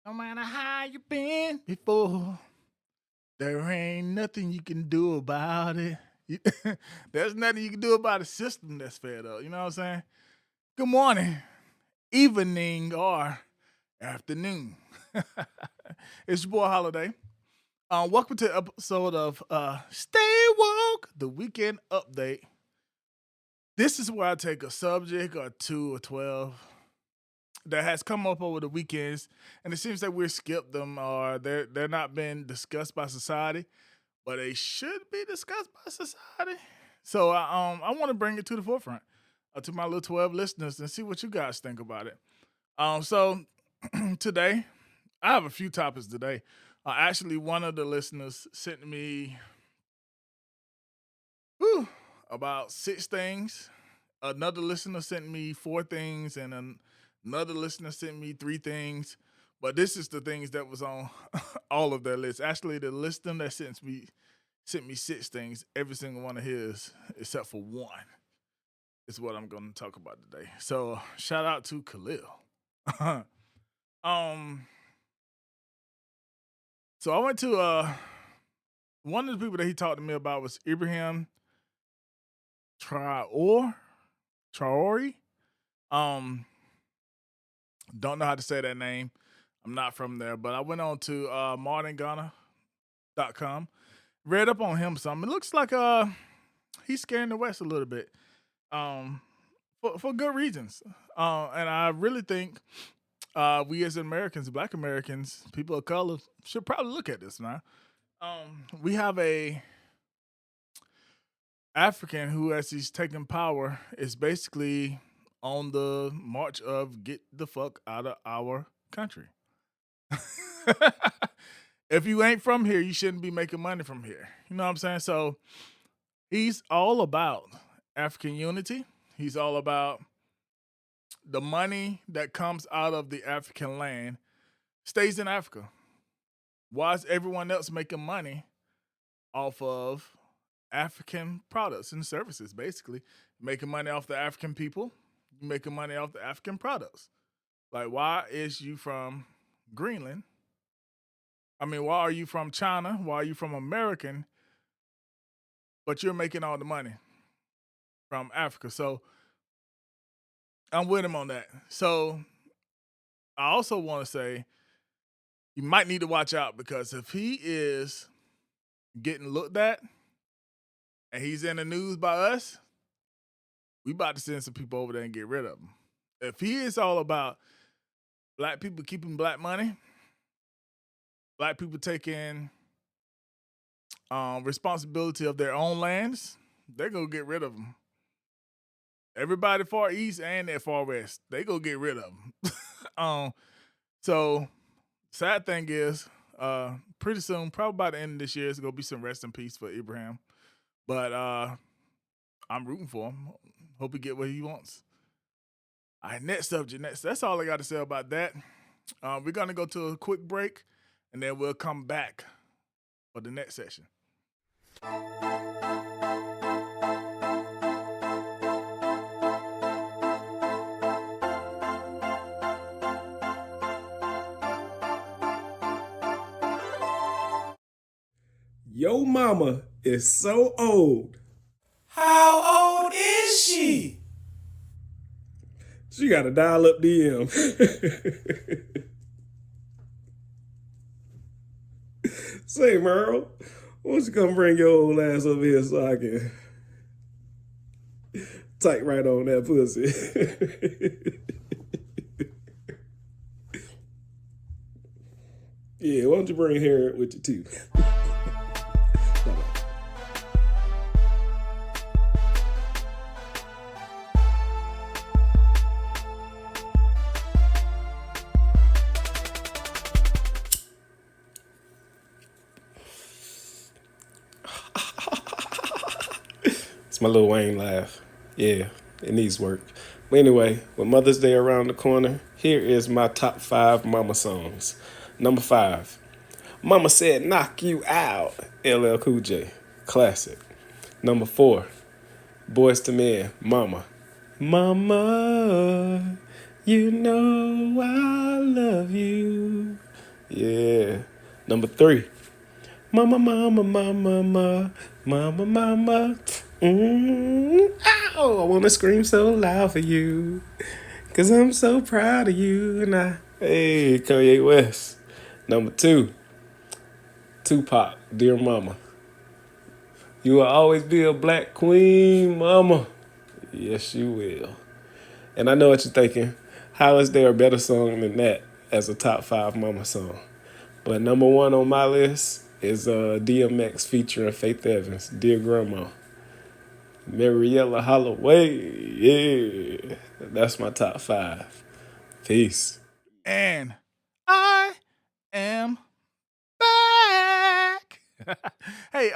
No matter how you been before, there ain't nothing you can do about it. There's nothing you can do about a system that's fed up. You know what I'm saying? Good morning, evening, or afternoon. It's your boy Holiday. Welcome to the episode of Stay Woke, the weekend update. This is where I take a subject or two or 12 that has come up over the weekends, and it seems that we're skipped them or they're not being discussed by society, but they should be discussed by society. So I want to bring it to the forefront to my little 12 listeners and see what you guys think about it. So today I have a few topics today. Actually, one of the listeners sent me about 6 things. Another listener sent me 4 things, and another listener sent me 3 things. But this is the things that was on all of their lists. Actually, the listener that sent me 6 things. Every single one of his, except for one, is what I'm going to talk about today. So shout out to Khalil. um. So I went to one of the people that he talked to me about was Ibrahim Traore. Um, don't know how to say that name. I'm not from there, but I went on to modernghana.com, read up on him some. It looks like he's scaring the West a little bit. For good reasons. And I really think we as Americans, Black Americans, people of color, should probably look at this now. We have a African who, as he's taking power, is basically on the march of get the fuck out of our country. If you ain't from here, you shouldn't be making money from here. You know what I'm saying? So he's all about African unity. He's all about the money that comes out of the African land stays in Africa. Why is everyone else making money off of African products and services, basically? Making money off the African people, making money off the African products. Like, why is you from Greenland? Why are you from China? Why are you from American? But you're making all the money from Africa. So I'm with him on that. So I also want to say you might need to watch out, because if he is getting looked at and he's in the news by us, we about to send some people over there and get rid of him. If he is all about Black people keeping Black money, Black people taking responsibility of their own lands, they're going to get rid of them. Everybody far east and that far west, they go get rid of them. So sad thing is, pretty soon, probably by the end of this year, it's gonna be some rest in peace for Ibrahim. But I'm rooting for him. Hope he get what he wants. All right, next subject. That's all I got to say about that. We're gonna go to a quick break, and then we'll come back for the next session. Yo mama is so old. How old is she? She got a dial-up DM. Say, Merle, why don't you come bring your old ass over here so I can tight right on that pussy? Yeah, why don't you bring Harriet with you too? It's my Lil Wayne laugh. Yeah, it needs work. But anyway, with Mother's Day around the corner, here is my top 5 mama songs. Number 5, Mama Said Knock You Out, LL Cool J, classic. Number 4, Boys to Men, Mama. Mama, you know I love you. Yeah. Number 3. Mama, mama, mama, mama, mama, mama. Ow! I wanna scream so loud for you, 'cause I'm so proud of you. Hey, Kanye West. Number 2, Tupac, Dear Mama. You will always be a black queen, mama. Yes, you will. And I know what you're thinking. How is there a better song than that as a top 5 mama song? But number 1 on my list is DMX featuring Faith Evans, Dear Grandma. Mariella Holloway. Yeah. That's my top 5. Peace. And I am back. Hey,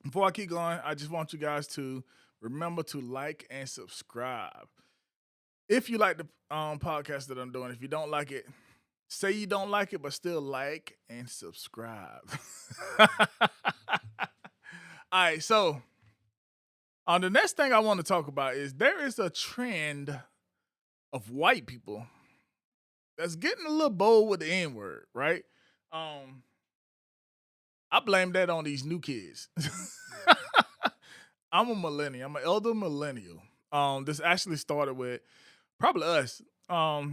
before I keep going, I just want you guys to remember to like and subscribe. If you like the podcast that I'm doing, if you don't like it, say you don't like it, but still like and subscribe. All right, so the next thing I want to talk about is there is a trend of white people that's getting a little bold with the N-word, right? I blame that on these new kids. I'm a millennial. I'm an elder millennial. This actually started with probably us. I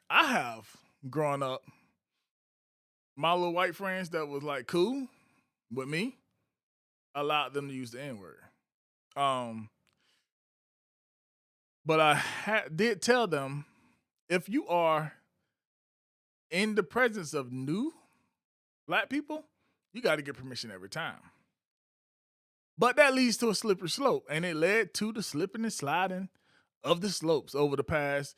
have growing up, my little white friends that was like cool with me, allowed them to use the N-word. But I did tell them, if you are in the presence of new black people, you got to get permission every time. But that leads to a slippery slope, and it led to the slipping and sliding of the slopes over the past.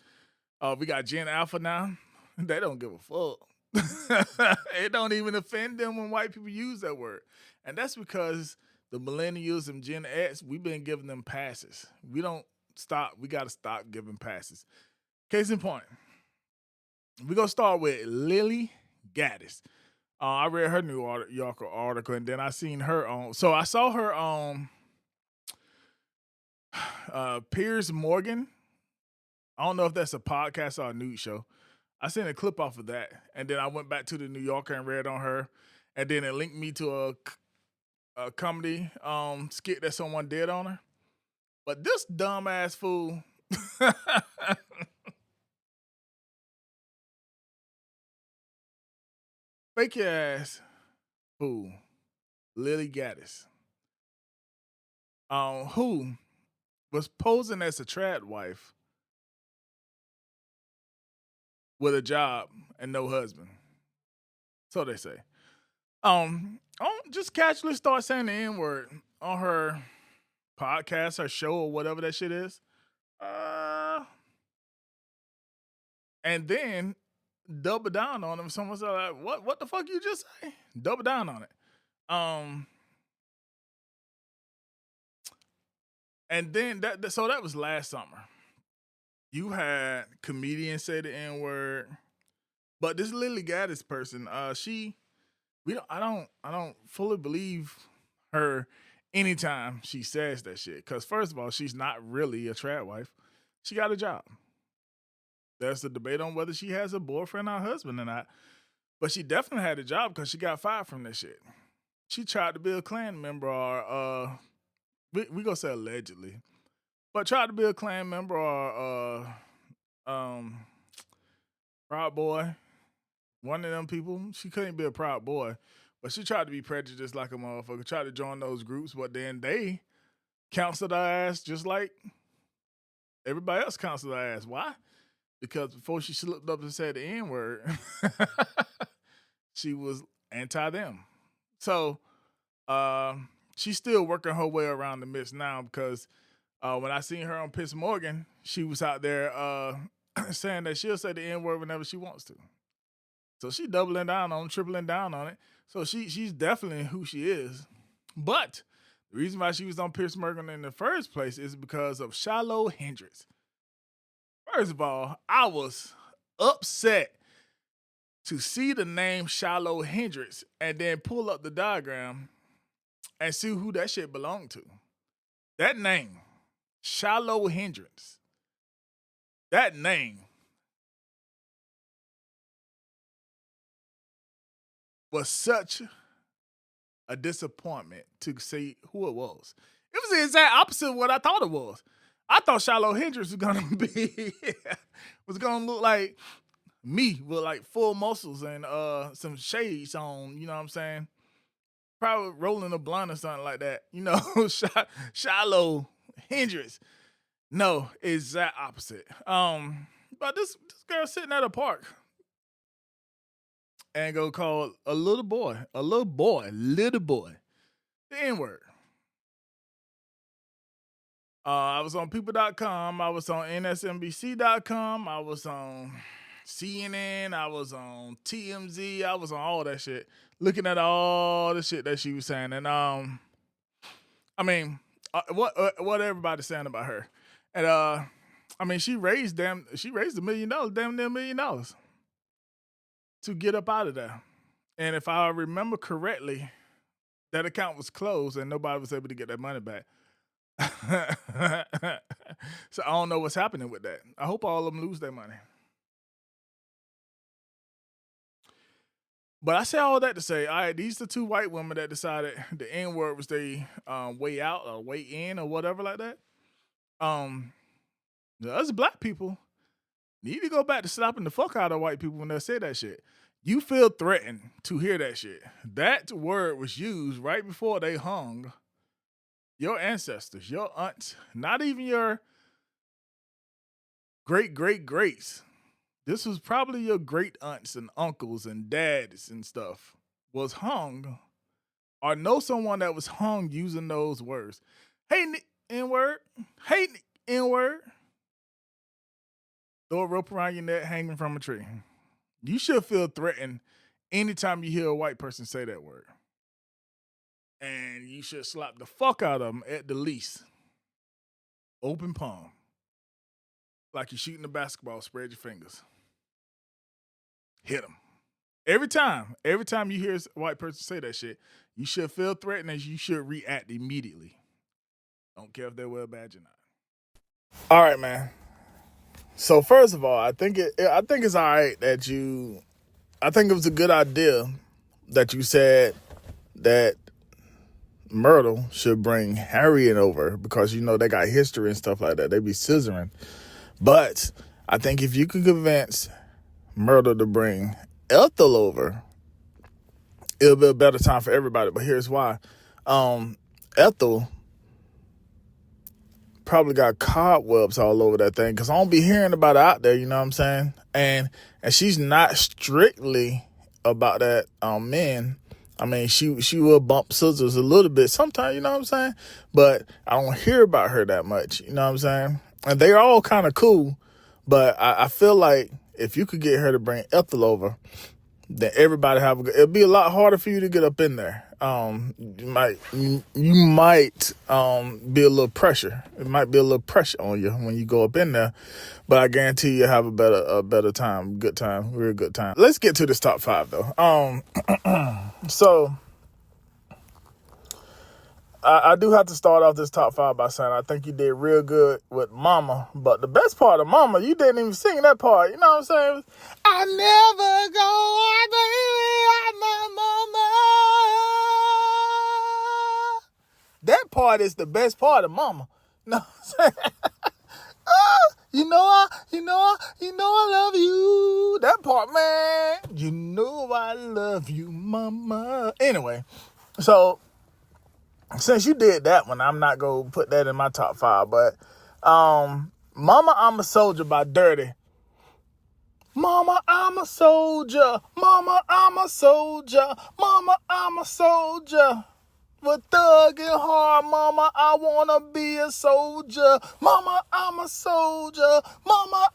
We got Gen Alpha now. They don't give a fuck. It don't even offend them when white people use that word. And that's because the millennials and Gen X, we've been giving them passes. We don't stop. We got to stop giving passes. Case in point, we're going to start with Lilly Gaddis. I read her New Yorker article, and then I seen her on. So I saw her on Piers Morgan. I don't know if that's a podcast or a news show. I seen a clip off of that, and then I went back to the New Yorker and read on her, and then it linked me to a comedy skit that someone did on her. But this dumbass fool. Fake your ass fool. Lilly Gaddis. Who was posing as a trad wife with a job and no husband. So they say. Just casually start saying the N-word on her podcast, her show, or whatever that shit is. And then double down on them. Someone's like, what the fuck you just say? Double down on it. And then so that was last summer. You had comedians say the N-word, but this Lilly Gaddis person, I don't fully believe her anytime she says that shit. Because first of all, she's not really a trad wife. She got a job. There's a debate on whether she has a boyfriend or husband or not. But she definitely had a job because she got fired from that shit. She tried to be a Klan member or we gonna say allegedly. But tried to be a Klan member or Proud Boy. One of them people. She couldn't be a Proud Boy. But she tried to be prejudiced like a motherfucker. Tried to join those groups, but then they counseled her ass just like everybody else counseled her ass. Why? Because before she slipped up and said the N-word, she was anti-them. So she's still working her way around the mist now because when I seen her on Piers Morgan, she was out there saying that she'll say the N-word whenever she wants to. So she doubling down on it, tripling down on it. So she's definitely who she is. But the reason why she was on Piers Morgan in the first place is because of Shiloh Hendrix. First of all, I was upset to see the name Shiloh Hendrix and then pull up the diagram and see who that shit belonged to. That name, Shiloh Hendrix. That name was such a disappointment to see who it was. It was the exact opposite of what I thought it was. I thought Shiloh Hendrix was gonna be was gonna look like me with like full muscles and some shades on, you know what I'm saying? Probably rolling a blunt or something like that. You know, Shiloh Hendrix. No, exact opposite. But this girl sitting at a park and go call a little boy, the N-word. I was on people.com. I was on nsnbc.com. I was on CNN. I was on TMZ. I was on all that shit, looking at all the shit that she was saying. And I mean, what everybody's saying about her. And I mean, she raised $1 million, damn near $1 million, to get up out of there. And if I remember correctly, that account was closed and nobody was able to get that money back. So I don't know what's happening with that. I hope all of them lose their money. But I say all that to say, all right, these are two white women that decided the N-word was their way out or way in or whatever like that. The us black people need to go back to slapping the fuck out of white people when they say that shit. You feel threatened to hear that shit. That word was used right before they hung your ancestors, your aunts, not even your greats. This was probably your great aunts and uncles and dads and stuff was hung or know someone that was hung using those words. Hey, N-word. Hey, N-word. Throw a rope around your neck hanging from a tree. You should feel threatened anytime you hear a white person say that word. And you should slap the fuck out of them at the least. Open palm. Like you're shooting a basketball, spread your fingers. Hit them. Every time you hear a white person say that shit, you should feel threatened and you should react immediately. Don't care if they wear a badge or not. All right, man. So first of all, I think it's all right that I think it was a good idea that you said that Myrtle should bring Harriet over because, you know, they got history and stuff like that. They be scissoring. But I think if you could convince Myrtle to bring Ethel over, it'll be a better time for everybody. But here's why. Ethel probably got cobwebs all over that thing because I don't be hearing about it out there, you know what I'm saying? And she's not strictly about that men. I mean, she will bump scissors a little bit sometimes, you know what I'm saying? But I don't hear about her that much, you know what I'm saying? And they're all kind of cool, but I feel like if you could get her to bring Ethel over, then everybody it'll be a lot harder for you to get up in there. You might be a little pressure. It might be a little pressure on you when you go up in there, but I guarantee you'll have a better time, good time, real good time. Let's get to this top 5 though. So I do have to start off this top 5 by saying I think you did real good with Mama, but the best part of Mama, you didn't even sing that part. You know what I'm saying? I never go on, baby, I'm my mama. That part is the best part of Mama. You know what I'm saying? You know I love you. That part, man. You know I love you, Mama. Anyway, so since you did that one, I'm not going to put that in my top 5, but Mama, I'm a Soldier by Dirty. Mama, I'm a soldier. Mama, I'm a soldier. Mama, I'm a soldier. With thug and hard, Mama, I want to be a soldier. Mama, I'm a soldier. Mama,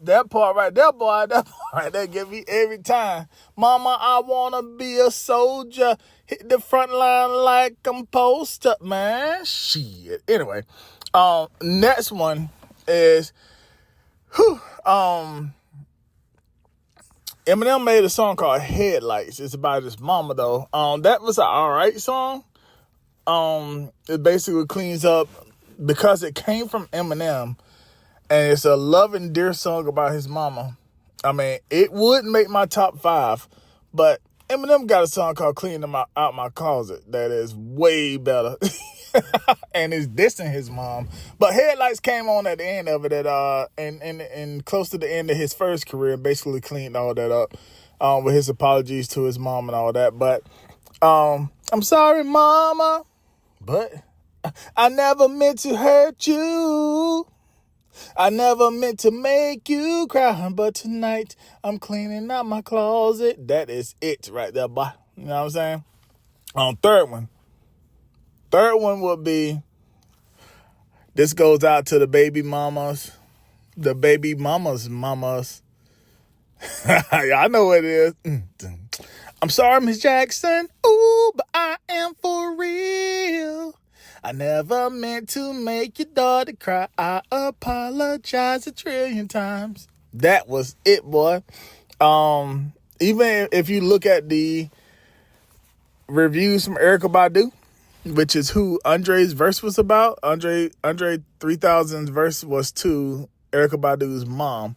that part right there, boy, that part right there get me every time. Mama, I want to be a soldier. Hit the front line like I'm posted, man. Shit. Anyway, next one is, Eminem made a song called Headlights. It's about his mama, though. That was an all right song. It basically cleans up because it came from Eminem and it's a love and dear song about his mama. I mean, it would make my top 5, but Eminem got a song called "Clean Them Out My Closet" that is way better, and is dissing his mom. But Headlights came on at the end of it, and close to the end of his first career, basically cleaned all that up, with his apologies to his mom and all that. But I'm sorry, Mama, but I never meant to hurt you. I never meant to make you cry, but tonight I'm cleaning out my closet. That is it right there, boy. You know what I'm saying? Third one. Third one would be, this goes out to the baby mamas. The baby mamas. I know what it is. I'm sorry, Miss Jackson. Ooh, but I am for real. I never meant to make your daughter cry. I apologize 1,000,000,000 times. That was it, boy. Even if you look at the reviews from Erykah Badu, which is who Andre's verse was about. Andre 3000's verse was to Erykah Badu's mom.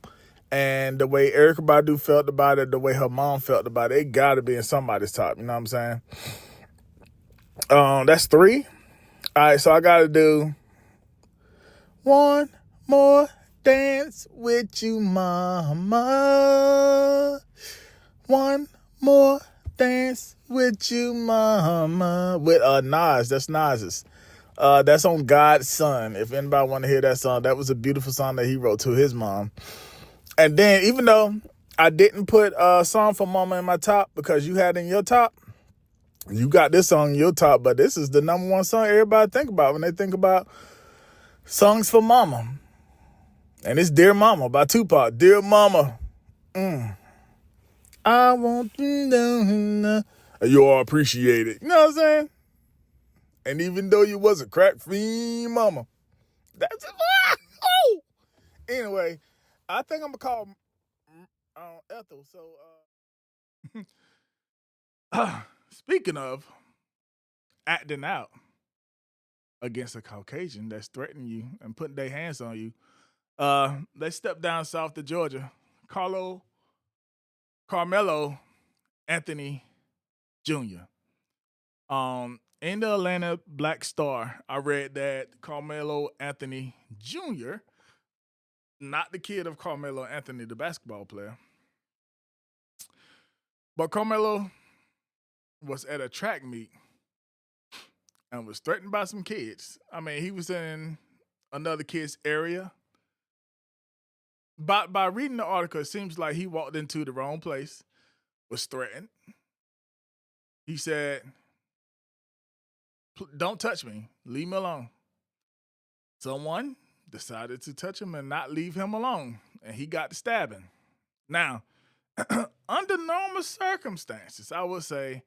And the way Erykah Badu felt about it, the way her mom felt about it, it got to be in somebody's top. You know what I'm saying? That's 3. All right, so I got to do one more dance with you, mama. One more dance with you, mama. With Nas. That's Nas's. That's on God's Son. If anybody want to hear that song, that was a beautiful song that he wrote to his mom. And then, even though I didn't put a song for mama in my top because you had it in your top, you got this song in your top, but this is the number one song everybody think about when they think about songs for mama. And it's Dear Mama by Tupac. Dear Mama. I want you to know you all appreciate it. You know what I'm saying? And even though you was a crack fiend mama. That's it. Oh! Anyway, I think I'm going to call Ethel. So, speaking of acting out against a Caucasian that's threatening you and putting their hands on you, let's step down south to Georgia. Carmelo Anthony Jr. In the Atlanta Black Star, I read that Carmelo Anthony Jr., not the kid of Carmelo Anthony, the basketball player, but Carmelo was at a track meet and was threatened by some kids. I mean, he was in another kid's area. By reading the article, it seems like he walked into the wrong place, was threatened. He said, "Don't touch me. Leave me alone." Someone decided to touch him and not leave him alone, and he got the stabbing. Now, under normal circumstances, I would say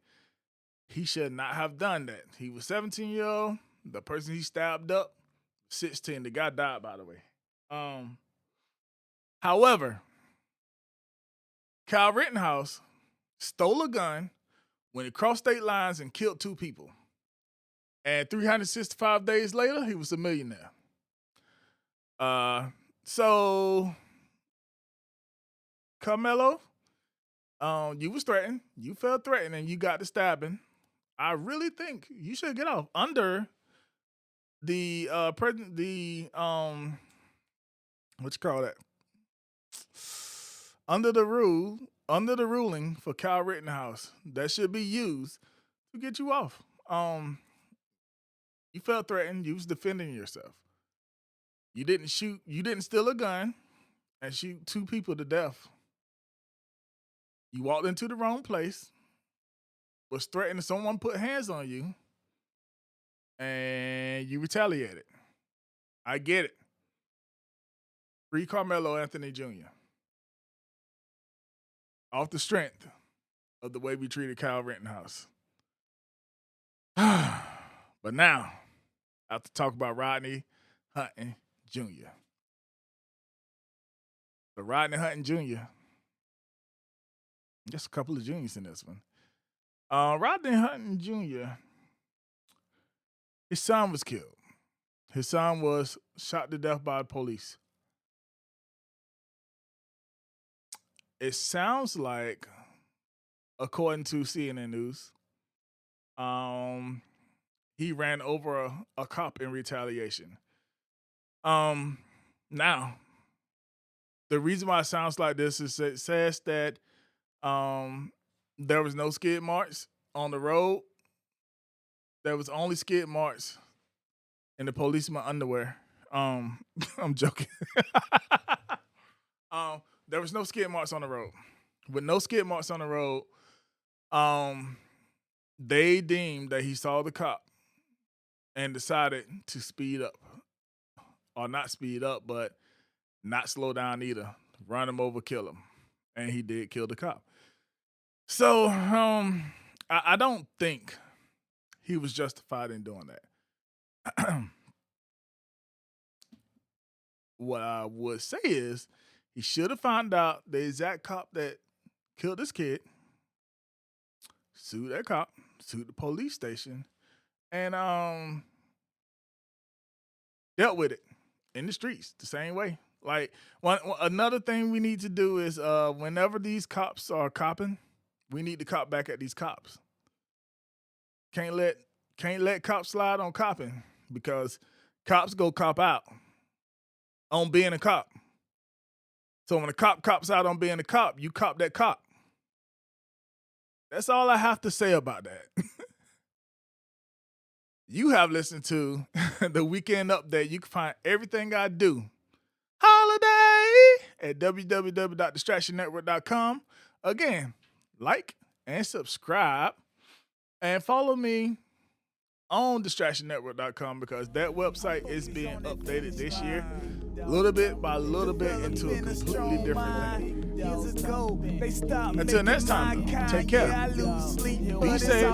he should not have done that. He was 17-year-old. The person he stabbed up, 16. The guy died, by the way. However, Kyle Rittenhouse stole a gun, when he crossed state lines and killed 2 people. And 365 days later, he was a millionaire. So Carmelo, you was threatened. You felt threatened and you got the stabbing. I really think you should get off under the what you call that? Under the ruling for Kyle Rittenhouse that should be used to get you off. You felt threatened. You was defending yourself. You didn't steal a gun and shoot 2 people to death. You walked into the wrong place, was threatening someone put hands on you, and you retaliated. I get it. Free Carmelo Anthony Jr. Off the strength of the way we treated Kyle Rittenhouse. But now, I have to talk about Rodney Hunting Jr. So Rodney Hunting Jr. Just a couple of juniors in this one. Rodney Hunting Jr., his son was killed. His son was shot to death by police. It sounds like according to CNN News. He ran over a cop in retaliation. Now, the reason why it sounds like this is it says that there was no skid marks on the road. There was only skid marks in the policeman underwear. I'm joking. There was no skid marks on the road. With no skid marks on the road, they deemed that he saw the cop and decided to speed up. Or not speed up, but not slow down either. Run him over, kill him. And he did kill the cop. So, I don't think he was justified in doing that. What I would say is he should have found out the exact cop that killed this kid, sued that cop, sued the police station, and dealt with it in the streets the same way. Like another thing we need to do is whenever these cops are copping, we need to cop back at these cops. Can't let cops slide on copping because cops go cop out on being a cop. So when a cop cops out on being a cop, you cop that cop. That's all I have to say about that. You have listened to the Weekend Update. You can find everything I do holiday at www.distractionnetwork.com. Again, like and subscribe and follow me on distractionnetwork.com because that website is being updated this year, little bit by little bit, into a completely different thing. Until next time, take care. Be safe.